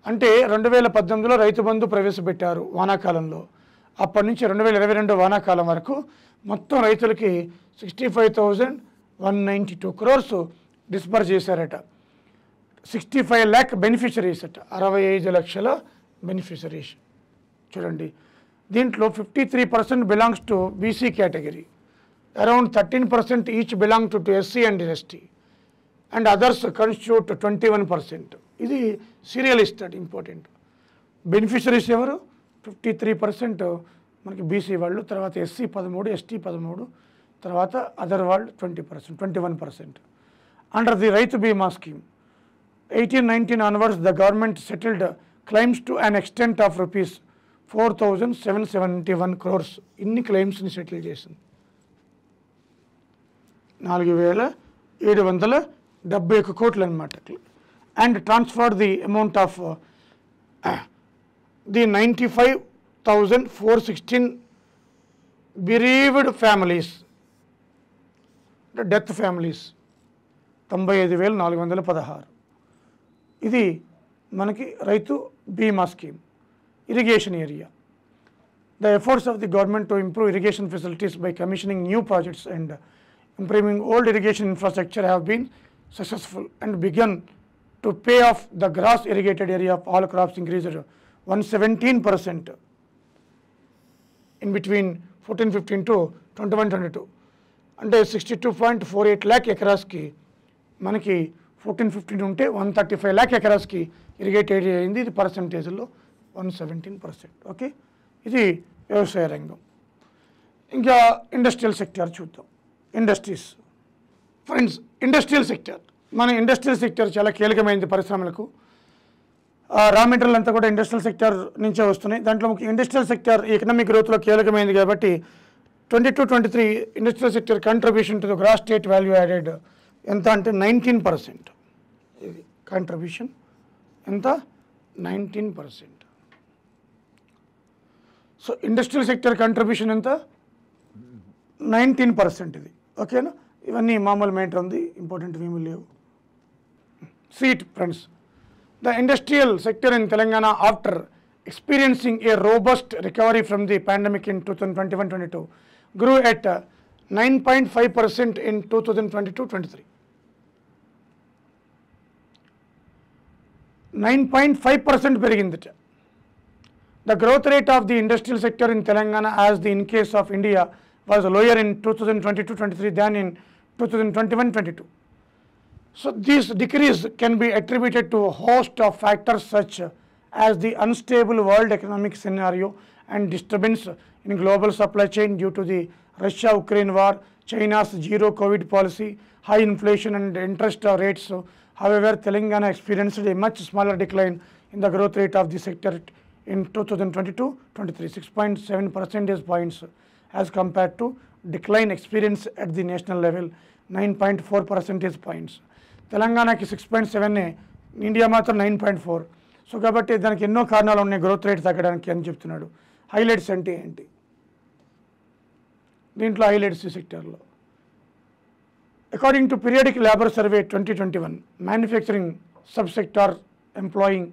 అంటే 2018లో రైతు బంధు ప్రవేశపెట్టారు వానాకాలంలో. అప్పటి నుంచి 2022 వానాకాలం వరకు మొత్తం రైతులకి 65,192 crores డిస్బర్స్ చేశారట. 65 lakh బెనిఫిషరీస్ అట, 65 లక్షల బెనిఫిషరీస్. చూడండి, దీంట్లో 53% belongs to BC category, around 13% each belong to SC and ST, and others constitute 21%. ఇది సీరియల్ ఇస్తాడు, ఇంపార్టెంట్. బెనిఫిషరీస్ ఎవరు? 53% మనకి బీసీ వాళ్ళు, తర్వాత ఎస్సీ 13, ఎస్టీ 13, తర్వాత అదర్ వాళ్ళు 20%, 21%. అండర్ ది రైతు బీమా scheme 1819 onwards the government settled claims to an extent of rupees 4,771 crores. ఇన్ని క్లెయిమ్స్ని సెటిల్ చేసింది. 4,771 కోట్లు అనమాట. And transferred the amount of the 95,416 bereaved families, death families 95,416. ఇది మనకి రైతు బీమా scheme. Irrigation area, the efforts of the government to improve irrigation facilities by commissioning new projects and improving old irrigation infrastructure have been successful and began to pay off. The gross irrigated area of all crops increased 117% in between 14-15 to 21-22. అంటే 62.48 lakh ఎకరాస్కి మనకి 14-15 ఉంటే 135 lakh ఎకరాస్కి irrigate area అయింది. ఇది పర్సంటేజ్లో 117%. Okay, ఇది వ్యవసాయ రంగం. ఇంకా industrial sector చూద్దాం. ఇండస్ట్రీస్ ఫ్రెండ్స్, ఇండస్ట్రియల్ సెక్టర్, మన ఇండస్ట్రియల్ సెక్టర్ చాలా కీలకమైనది పరిశ్రమలకు. రా మెటీరియల్ అంతా కూడా ఇండస్ట్రియల్ సెక్టర్ నుంచే వస్తున్నాయి. దాంట్లో ముఖ్య ఇండస్ట్రియల్ సెక్టర్ ఎకనామిక్ గ్రోత్లో కీలకమైనది కాబట్టి 22-23 industrial sector contribution to the gross state value added ఎంత అంటే 19%. ఇది కంట్రిబ్యూషన్ ఎంత? 19%. సో ఇండస్ట్రియల్ సెక్టర్ కంట్రిబ్యూషన్ ఎంత? 19%. ఇది ఓకేనా? ఇవన్నీ మామూలు మ్యాటర్ ఉంది, ఇంపార్టెంట్ ఏమీ లేవు. Seat friends, the industrial sector in Telangana, after experiencing a robust recovery from the pandemic in 2021-22, grew at 9.5% in 2022-23. 9.5% పెరిగిందట. The growth rate of the industrial sector in Telangana, as the in case of India, was lower in 2022-23 than in 2021-22. So this decrease can be attributed to a host of factors such as the unstable world economic scenario and disturbance in global supply chain due to the Russia-Ukraine war, China's zero COVID policy, high inflation and interest rates, However, Telangana experienced a much smaller decline in the growth rate of the sector in 2022-23, 6.7 percentage points as compared to decline experienced at the national level, 9.4 percentage points. తెలంగాణకి 6.7, India మాత్రం 9.4. So కాబట్టి దానికి ఎన్నో కారణాలు ఉన్నాయి growth rate తగ్గడానికి అని చెప్తున్నాడు. హైలైట్స్ అంటే ఏంటి దీంట్లో? హైలైట్స్ ఈ సెక్టర్లో according to periodic labour survey 2021, manufacturing subsector employing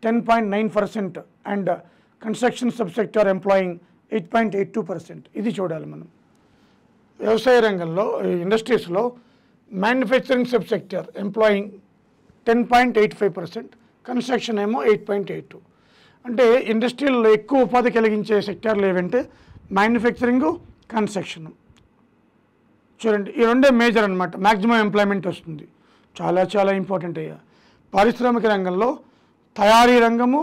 10.9% and construction subsector employing 8.82%. ఇది చూడాలి మనం. వ్యవసాయ రంగంలో ఇండస్ట్రీస్లో మ్యానుఫ్యాక్చరింగ్ సబ్సెక్టార్ ఎంప్లాయింగ్ 10.85%, కన్స్ట్రక్షన్ ఏమో 8.82. అంటే ఇండస్ట్రీలో ఎక్కువ ఉపాధి కలిగించే సెక్టార్లు ఏవంటే మ్యానుఫ్యాక్చరింగ్, కన్స్ట్రక్షన్. చూడండి, ఈ రెండే మేజర్ అనమాట. మ్యాక్సిమం ఎంప్లాయ్మెంట్ వస్తుంది. చాలా చాలా ఇంపార్టెంట్ అయ్యా. పారిశ్రామిక రంగంలో తయారీ రంగము,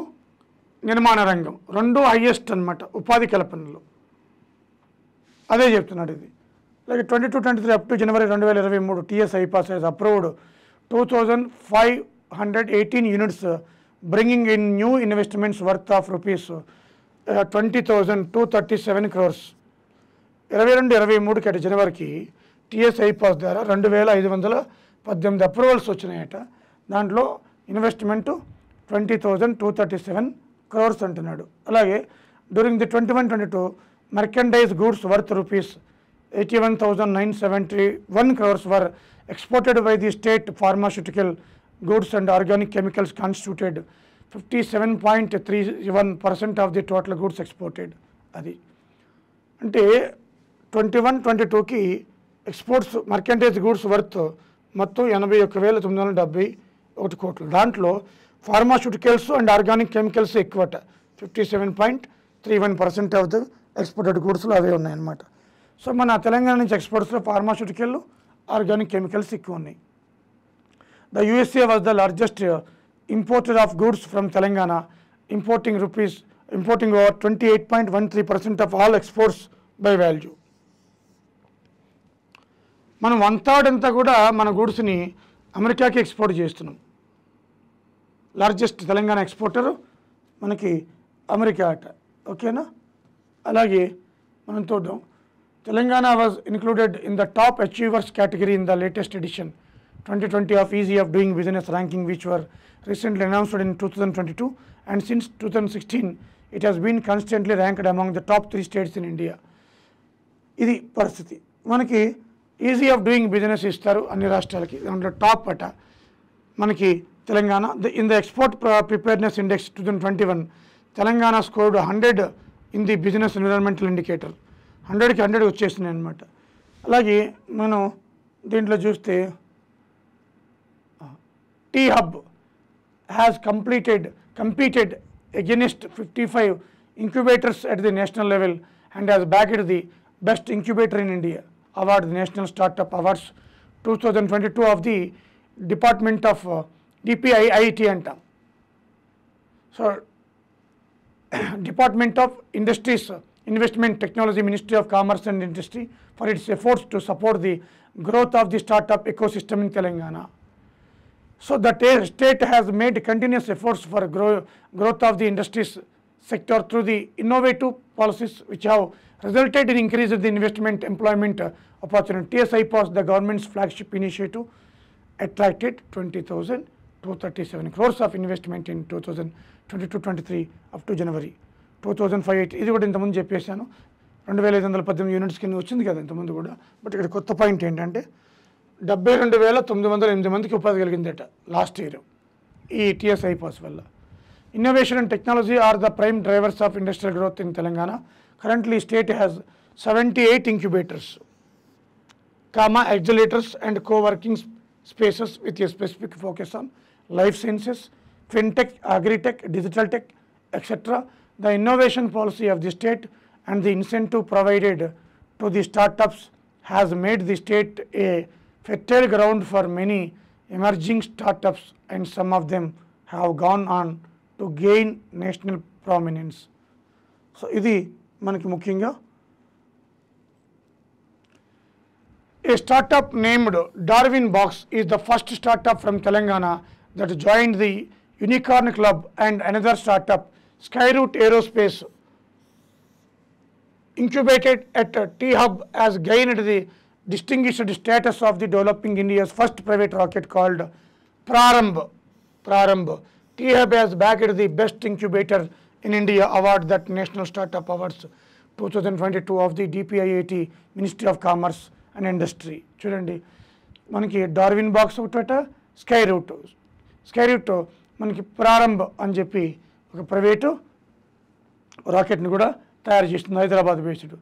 నిర్మాణ రంగం రెండు హైయెస్ట్ అనమాట ఉపాధి కల్పనలో. అదే చెప్తున్నాడు ఇది. అలాగే 22-23 up to January 2023 TS IPAS has approved 2,518 units, bringing in new investments worth of rupees 20,237 crores. 22-23 జనవరికి TS IPAS ద్వారా 2,518 అప్రూవల్స్ వచ్చినాయట. దాంట్లో ఇన్వెస్ట్మెంట్ 20,237 crores అంటున్నాడు. అలాగే during the 21-22 merchandise goods worth rupees 81,971 crores were exported by the state. Pharmaceutical goods and organic chemicals constituted 57.31% of the total goods exported. అది అంటే 21-22కి exports merchandise goods worth మొత్తం 81,971 కోట్లు. దాంట్లో ఫార్మాస్యూటికల్స్ అండ్ ఆర్గానిక్ కెమికల్స్ ఎక్కువట, 57.31% of the exported గూడ్స్లో అవే ఉన్నాయన్నమాట. సో మన తెలంగాణ నుంచి ఎక్స్పోర్ట్స్లో ఫార్మాస్యూటికల్, ఆర్గానిక్ కెమికల్స్ ఎక్కువ ఉన్నాయి. The USA was the largest importer of goods from Telangana, importing over 28.13% of all exports by value. మనం 1/3 అంతా కూడా మన గూడ్స్ని అమెరికాకి ఎక్స్పోర్ట్ చేస్తున్నాం. లార్జెస్ట్ తెలంగాణ ఎక్స్పోర్టర్ మనకి అమెరికా అట. ఓకేనా? అలాగే మనం చూద్దాం. Telangana was included in the top achievers category in the latest edition 2020 of Easy of Doing Business ranking, which were recently announced in 2022, and since 2016 it has been constantly ranked among the top 3 states in India. ఇది పరిస్థితి. మనకి easy of doing business ఇస్తారు అన్ని రాష్ట్రాలకి, దాంట్లో top అట మనకి Telangana. In the export preparedness index 2021 Telangana scored 100 in the business environmental indicator. 100కి 100 వచ్చేసినాయి అనమాట. అలాగే మనం దీంట్లో చూస్తే T Hub has competed against 55 incubators at the national level and has bagged the best incubator in India award, the National Startup Awards 2022 of the Department of DPIIT అంటాం. So Department of Industries, Investment Technology, Ministry of Commerce and Industry for its efforts to support the growth of the startup ecosystem in Telangana. So the state has made continuous efforts for growth of the industries sector through the innovative policies which have resulted in increase of the investment employment opportunity. TS IPAS, the government's flagship initiative, attracted 20,237 crores of investment in 2022-23 up to January 2005. ఇది కూడా ఇంతకుముందు చెప్పేశాను, 2,518 units కింద వచ్చింది కదా ఇంతకుముందు కూడా. But ఇక్కడ కొత్త పాయింట్ ఏంటంటే 72,908 మందికి ఉపాధి కలిగిందట లాస్ట్ ఇయర్ ఈ TS IPAS వల్ల. Innovation and technology are the prime drivers of industrial growth in Telangana. Currently, state has 78 incubators, accelerators and co-working spaces with a specific focus on life sciences, fintech, agri-tech, digital tech, etc. The innovation policy of the state and the incentive provided to the startups has made the state a fertile ground for many emerging startups, and some of them have gone on to gain national prominence. So ఇది మనకి ముఖ్యంగా A startup named Darwin Box is the first startup from Telangana that joined the Unicorn Club, and another startup, Skyroot Aerospace, incubated at T-Hub, has gained the distinguished status of the developing India's first private rocket called Prarambh. T-Hub has bagged the Best Incubator in India award that National Startup Awards 2022 of the DPIIT Ministry of Commerce and Industry. చూడండి మనకి Darwin box ఒకట, Skyroot మనకి ప్రారంభ్ అని చెప్పి ఒక private రాకెట్ని కూడా తయారు చేస్తుంది, Hyderabad based.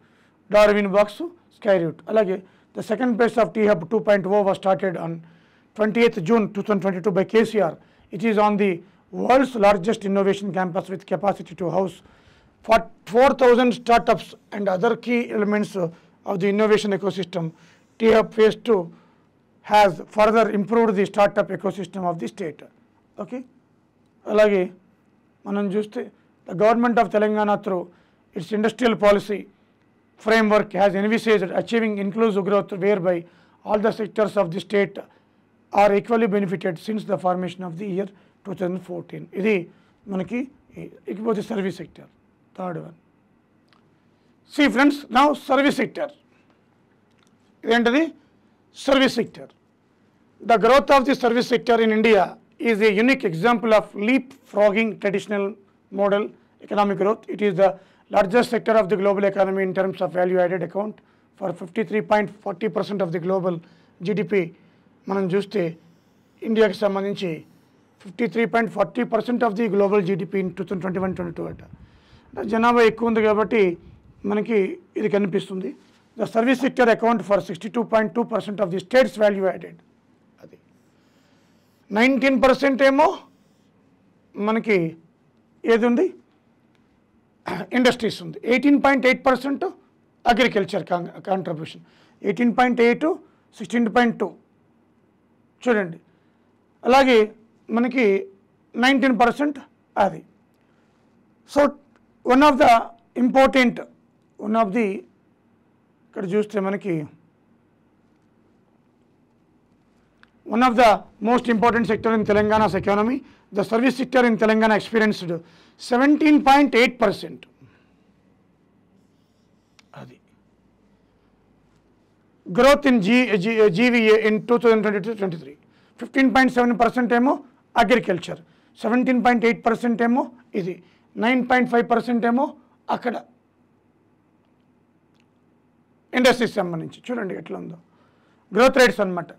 Darwin box, Skyroot. అలాగే the second phase of T-Hub 2.0 was started on 28th June 2022 by KCR. It is on the world's largest innovation campus with capacity to house 4,000 startups and other key elements of the innovation ecosystem. T-Hub Phase 2 has further improved the startup ecosystem of the state. Okay. Alage manam chuste the government of Telangana through its industrial policy framework has envisaged achieving inclusive growth whereby all the sectors of the state are equally benefited since the formation of the year 2014. Idi manaki ikapothe service sector, third one. See friends, now service sector. Identadi service sector. The growth of the service sector in India is a unique example of leapfrogging traditional model economic growth. It is the largest sector of the global economy in terms of value added account for 53.40% of the global GDP. మనం చూస్తే ఇండియాకి సంబంధించి 53.40% of the global GDP in 2021-22 అట. జనాభా ఎక్కువ ఉంది కాబట్టి మనకి ఇది కనిపిస్తుంది. The service sector account for 62.2% of the states value added. అది 19% ఏమో మనకి ఏది ఉంది, ఇండస్ట్రీస్ ఉంది. 18.8% అగ్రికల్చర్ కాంట్రిబ్యూషన్. 18.8, 16.2 చూడండి. అలాగే మనకి 19% అది. సో వన్ ఆఫ్ ది ఇక్కడ చూస్తే మనకి one of the most important sector in Telangana's economy, the service sector in Telangana experienced 17.8%. Adi. Growth in GVA in 2022-23. 15.7% ఏమో అగ్రికల్చర్, 17.8% ఏమో ఇది, 9.5% ఏమో అక్కడ ఇండస్ట్రీస్ సంబంధించి. చూడండి ఎట్లా ఉందో గ్రోత్ రేట్స్ అన్నమాట.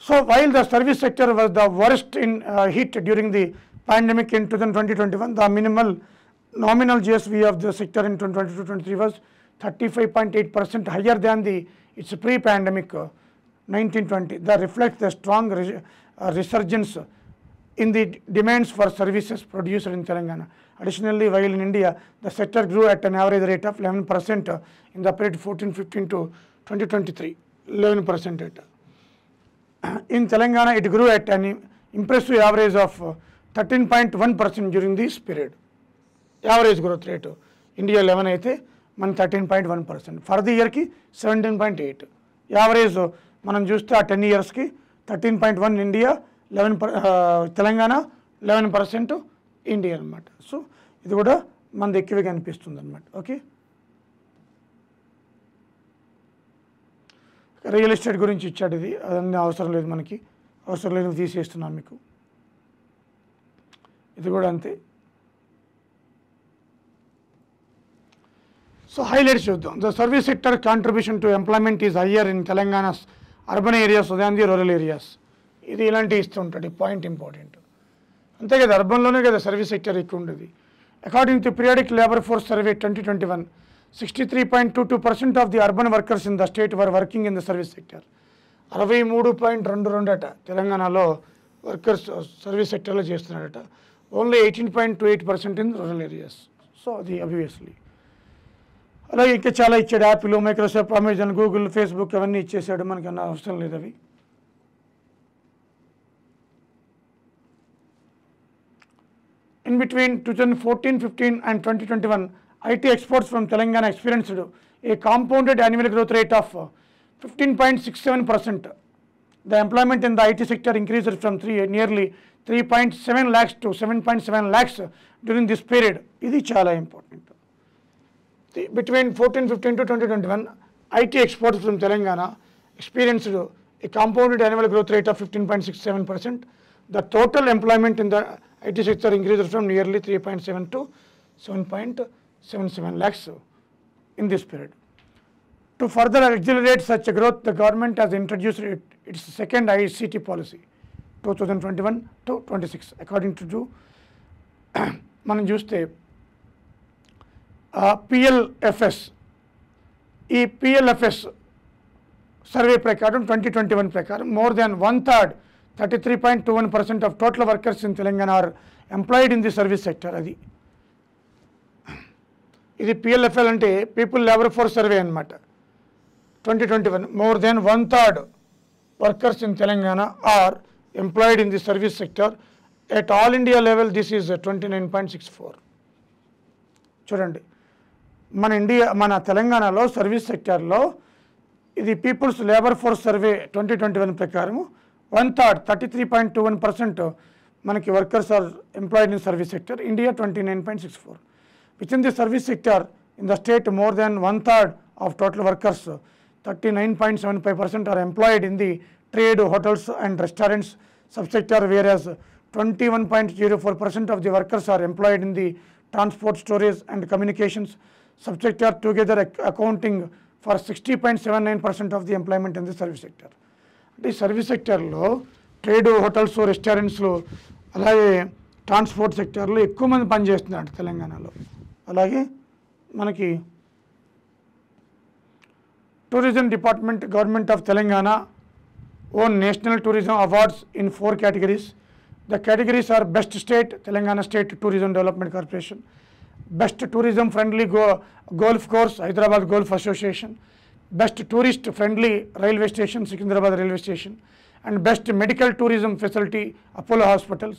So while the service sector was the worst in hit during the pandemic in 2020-21, the nominal GSV of the sector in 2022-23 was 35.8% higher than its pre-pandemic 1920. That reflects the strong resurgence in the demands for services produced in Telangana. Additionally, while in India, the sector grew at an average rate of 11% in the period 14-15 to 2023, 11% rate. In Telangana, it grew at an impressive average of 13.1% during this period. Average growth rate. India 11 అయితే మన 13.1%. For the year కి 17.8. Average మనం చూస్తే ఆ 10 years కి 13.1 India, 11 Telangana, 11% India అనమాట. So ఇది కూడా మనది ఎక్కువగా అనిపిస్తుంది అనమాట. ఓకే. రియల్ ఎస్టేట్ గురించి ఇచ్చాడు. ఇది అదన్నీ అవసరం లేదు, మనకి అవసరం లేదు, తీసేస్తున్నాను మీకు. ఇది కూడా అంతే. సో హైలైట్స్ చూద్దాం. The service sector contribution to employment is higher in Telangana's urban areas than the rural areas. ఇది ఇలాంటివి ఇస్తూ ఉంటుంది, పాయింట్ ఇంపార్టెంట్. అంతే కదా, అర్బన్లోనే కదా సర్వీస్ సెక్టర్ ఎక్కువ ఉండేది. According to periodic labour force survey 2021, 63.22% of the urban workers in the state were working in the service sector. 63.22 అట తెలంగాణలో వర్కర్స్ సర్వీస్ సెక్టర్లో చేస్తున్నారట. Only 18.28% in rural areas. So అది అబ్వియస్లీ. అలాగే ఇంకా చాలా ఇచ్చాడు. Apple, Microsoft, Amazon, Google, Facebook అవన్నీ ఇచ్చేసాడు, మనకి అన్న అవసరం లేదు అవి. In between 2014-15 and 2021, IT exports from Telangana experienced a compounded annual growth rate of 15.67%. The employment in the IT sector increased from nearly 3.7 lakhs to 7.7 lakhs during this period. Idi chala important. Between 14-15 to 2021, IT exports from Telangana experienced a compounded annual growth rate of 15.67%. The total employment in the IT sector increased from nearly 3.7 to 7.77 lakhs in this period. To further accelerate such a growth, the government has introduced its second ICT policy, 2021 to 26. According to మనం చూస్తే PLFS, ఈ PLFS survey ప్రకారం 2021 ప్రకారం more than 1/3, 33.21% of total workers in Telangana are employed in the service sector. ఇది PLFL అంటే people labour force survey అన్నమాట. 2021 more than 1/3 workers in Telangana are employed in the service sector. At all India level this is 29.64. చూడండి, మన తెలంగాణలో service సెక్టార్లో ఇది peoples labour force survey 2021 ప్రకారం 1/3, 33.21% మనకి workers are employed in service sector. India 29.64. Within the service sector in the state, more than 1/3 of total workers, 39.75% are employed in the trade, hotels and restaurants subsector, whereas 21.04% of the workers are employed in the transport, storage and communications subsector, together accounting for 60.79% of the employment in the service sector. The service sector lo trade, hotels, restaurants lo alage transport sector lo ekku mandi pani chestunnadu Telanganalo. అలాగే మనకి tourism department, government of Telangana own national tourism awards in 4 categories. The categories are Best State, Telangana State Tourism Development Corporation; Best Tourism Friendly Golf Course, Hyderabad Golf Association; Best Tourist Friendly Railway Station, Secunderabad Railway Station; and Best Medical Tourism Facility, Apollo Hospitals.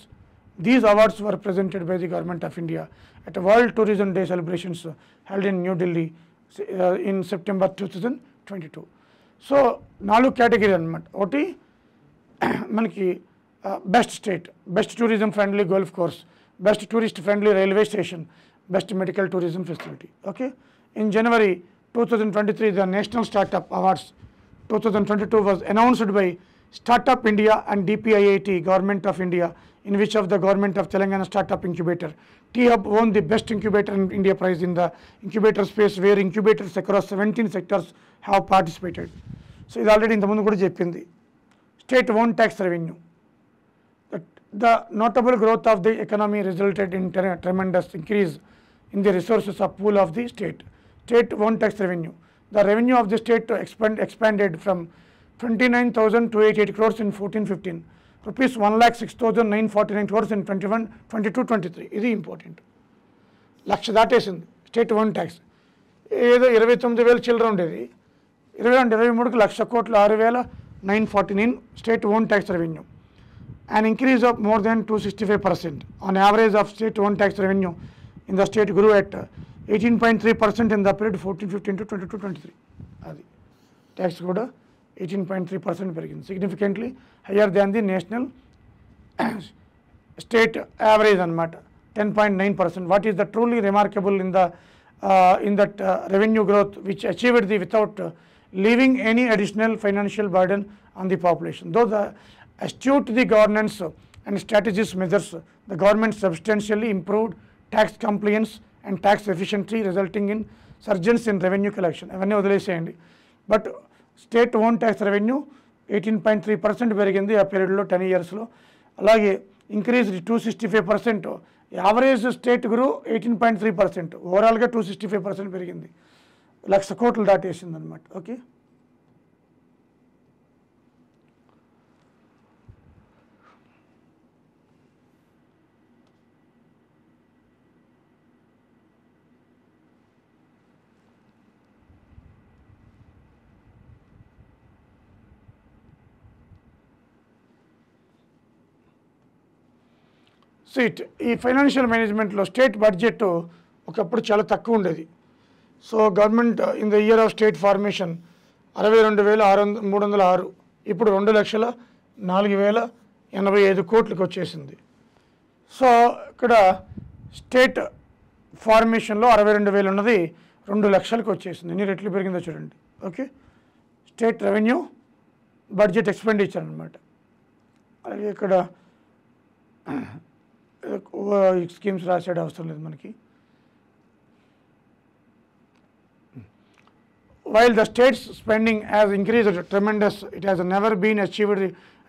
These awards were presented by the Government of India at World Tourism Day celebrations held in New Delhi in September 2022. So 4 category అన్నమాట. ఒకటి మనకి best state, best tourism friendly golf course, best tourist friendly railway station, best medical tourism facility. Okay, in January 2023 the National Startup Awards 2022 was announced by Startup India and DPIIT, Government of India, in which of the Government of Telangana Startup Incubator. T-Hub won the Best Incubator in India prize in the incubator space, where incubators across 17 sectors have participated. So ఇది already ఇంతకుముందు కూడా చెప్పింది. State own tax revenue. The notable growth of the economy resulted in tremendous increase in the resources of pool of the state. State own tax revenue. The revenue of the state expanded from 29,288 crores in 14-15. Rupees 1,06,949 crores in 22-23. ఇది important. లక్ష దాటేసింది state own tax. ఏదో 29,000 చిల్లర ఉండేది, 22-23కి 1,06,0949 state own tax revenue. An increase of more than 265%. On average of state own tax revenue in the state grew at 18.3% in the period 14-15 to 22-23. అది tax కూడా 18.3% పెరిగింది, significantly higher than the national state average అన్నమాట, 10.9%. What is the truly remarkable in that revenue growth which achieved without leaving any additional financial burden on the population? Though the astute the governance and strategies measures, the government substantially improved tax compliance and tax efficiency, resulting in surges in revenue collection. అవన్నీ వదిలేసేయండి. But state own tax revenue 18.3% పెరిగింది ఆ పీరియడ్లో 10 yearsలో. అలాగే increase 265%. Average state గ్రూ 18.3%, ఓవరాల్గా 265% పెరిగింది, 1,00,000 కోట్లు దాటేసింది అనమాట. ఓకే, సీట్ ఈ ఫైనాన్షియల్ మేనేజ్మెంట్లో స్టేట్ బడ్జెట్ ఒకప్పుడు చాలా తక్కువ ఉండేది. So government in the year of state formation 62,306 ఇప్పుడు 2,04,085 కోట్లకు వచ్చేసింది. సో ఇక్కడ స్టేట్ ఫార్మేషన్లో 62,000 ఉన్నది 2 లక్షలకు వచ్చేసింది. ఎన్ని రెట్లు పెరిగిందో చూడండి. Okay, state revenue budget expenditure అనమాట. అలాగే ఇక్కడ స్కీమ్స్ రాసేట అవసరం లేదు మనకి. While the state's spending has increased tremendous, it has never been achieved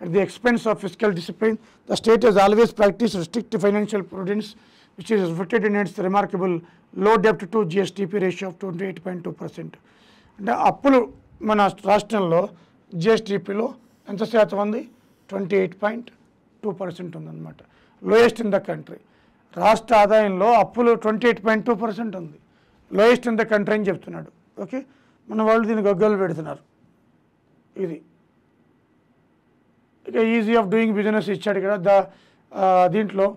at the expense of fiscal discipline. The state has always practiced strict financial prudence, which is reflected in its remarkable low debt to GSDP ratio of 28.2%. అంటే అప్పులు మన రాష్ట్రంలో జిఎస్డిపిలో ఎంత శాతం ఉంది? 28.2% ఉందన్నమాట. Lowest in the country. రాష్ట్ర ఆదాయంలో అప్పులు 28.2% ఉంది. లోయెస్ట్ ఇన్ ద కంట్రీ అని చెప్తున్నాడు. ఓకే, మన వాళ్ళు దీన్ని గగ్గలు పెడుతున్నారు. ఇది ఇక ఈజీ ఆఫ్ డూయింగ్ బిజినెస్ ఇచ్చాడు కదా. దీంట్లో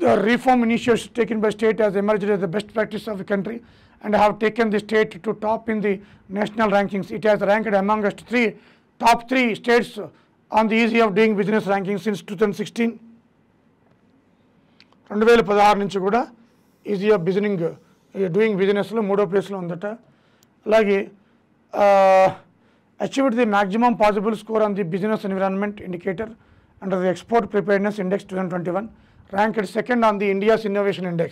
the reform initiatives taken by state has emerged as the best practice of the country and have taken the state to top in the national rankings. It has ranked amongst top three states on the easy of doing business ranking since 2016. 2016 నుంచి కూడా easy of doing బిజినెస్లో 3వ ప్లేస్లో ఉందట. అలాగే achieved the maximum possible score on the business environment indicator under the export preparedness index 2021, ranked second on the India's innovation index.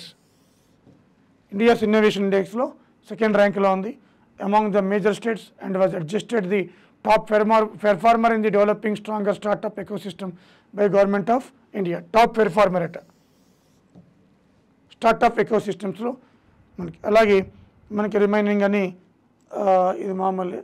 India's innovation index లో second ర్యాంక్లో ఉంది among the major states and was adjusted the top performer in the developing stronger startup ecosystem by government of India. Top performer అట startup ఎకోసిస్టమ్స్లో మనకి. అలాగే మనకి remaining అని ఇది మామూలు